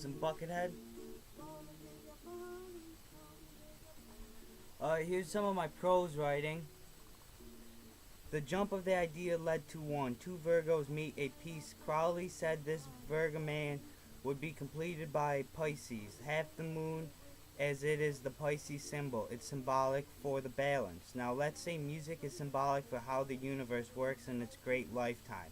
Listen, Buckethead. Here's some of my prose writing. The jump of the idea led to one. Two Virgos meet a piece. Crowley said this Virgo man would be completed by Pisces. Half the moon, as it is the Pisces symbol. It's symbolic for the balance. Now let's say music is symbolic for how the universe works in its great lifetime.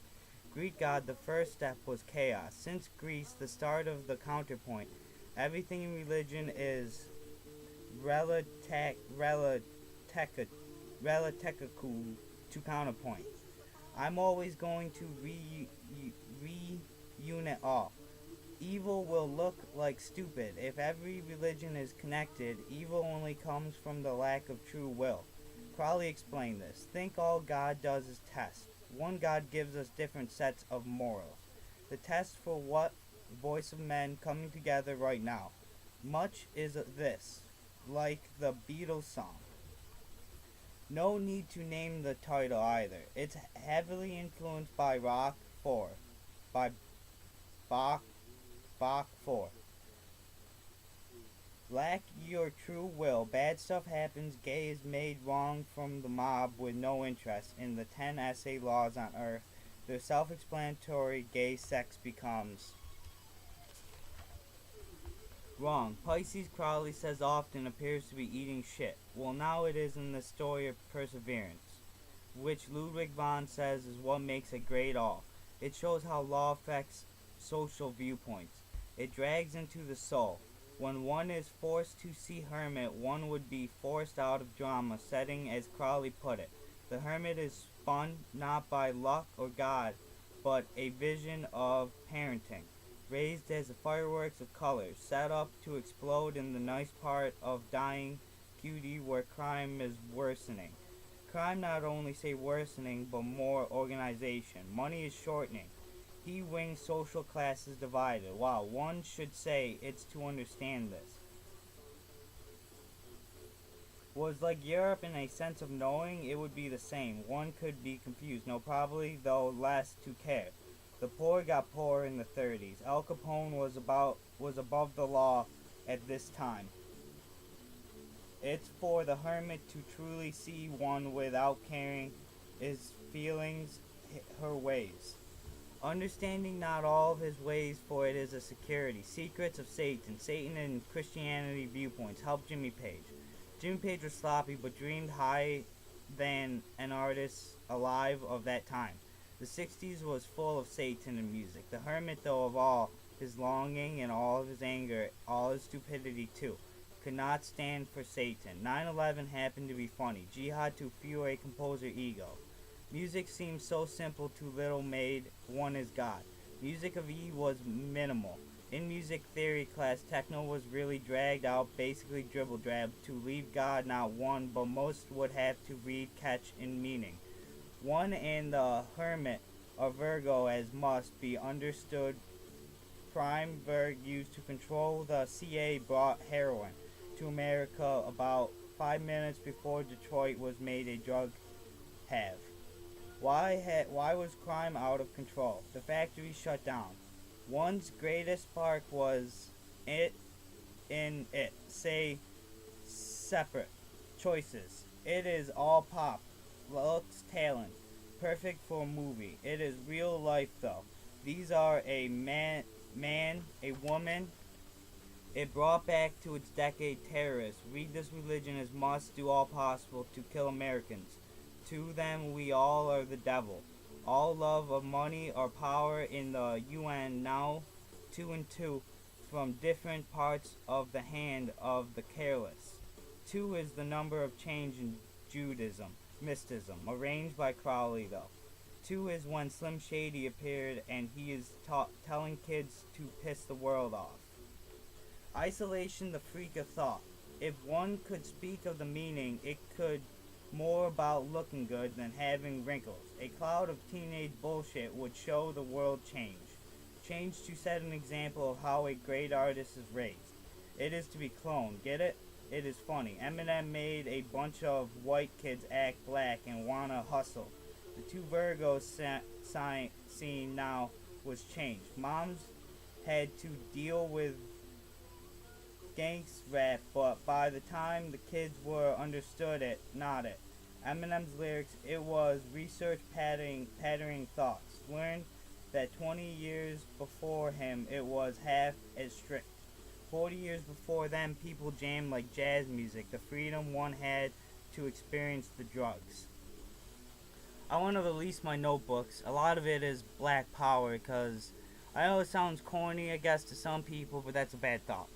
Greek god, the first step was chaos. Since Greece, the start of the counterpoint. Everything in religion is relatekaku to counterpoint. I'm always going to reunit all. Evil will look like stupid. If every religion is connected, evil only comes from the lack of true will. Crowley explained this. Think all God does is test. One God gives us different sets of morals. The test for what? Voice of men coming together right now. Much is this, like the Beatles song. No need to name the title either. It's heavily influenced by Rock 4, by Bach 4. Lack your true will. Bad stuff happens. Gay is made wrong from the mob with no interest in the 10 essay laws on earth. They're self-explanatory. Gay sex becomes wrong. Pisces, Crowley says, often appears to be eating shit. Well, now it is in the story of perseverance, which Ludwig von says is what makes a great all. It shows how law affects social viewpoints. It drags into the soul. When one is forced to see hermit, one would be forced out of drama setting, as Crowley put it. The hermit is spun not by luck or God, but a vision of parenting, raised as a fireworks of colors, set up to explode in the nice part of dying cutie where crime is worsening. Crime not only say worsening, but more organization. Money is shortening. He wings social classes divided. Wow, one should say it's to understand this. Was like Europe in a sense of knowing, it would be the same. One could be confused, no probably, though less to care. The poor got poorer in the 30s. Al Capone was above the law at this time. It's for the hermit to truly see one without caring his feelings, her ways. Understanding not all of his ways, for it is a security. Secrets of Satan. Satan and Christianity viewpoints. Help Jimmy Page. Jimmy Page was sloppy, but dreamed high than an artist alive of that time. The 60s was full of Satan in music. The hermit, though, of all his longing and all of his anger, all his stupidity too, could not stand for Satan. 9/11 happened to be funny. Jihad to fuel a composer ego. Music seems so simple to little made one is God. Music of E was minimal. In music theory class, techno was really dragged out, basically dribble drab, to leave God not one, but most would have to read, catch, in meaning. One and the hermit are Virgo, as must be understood. Prime Virg used to control the CA brought heroin to America about 5 minutes before Detroit was made a drug have. Why was crime out of control? The factory shut down. One's greatest spark was it. Say separate choices. It is all pop. Looks, talent. Perfect for a movie. It is real life though. These are a man, a woman. It brought back to its decade terrorists. Read this religion as must do all possible to kill Americans. To them we all are the devil. All love of money or power in the UN now 2 and 2 from different parts of the hand of the careless. 2 is the number of change in Judaism, mysticism, arranged by Crowley though. 2 is when Slim Shady appeared and he is telling kids to piss the world off. Isolation, the freak of thought. If one could speak of the meaning, it could more about looking good than having wrinkles. A cloud of teenage bullshit would show the world change. Change to set an example of how a great artist is raised. It is to be cloned, get it? It is funny. Eminem made a bunch of white kids act black and wanna hustle. The 2 Virgos scene now was changed. Moms had to deal with gangsta rap, but by the time the kids were understood it, not it. Eminem's lyrics, it was research patterning thoughts. Learned that 20 years before him it was half as strict. 40 years before them, people jammed like jazz music, the freedom one had to experience the drugs. I want to release my notebooks. A lot of it is black power because I know it sounds corny, I guess, to some people, but that's a bad thought.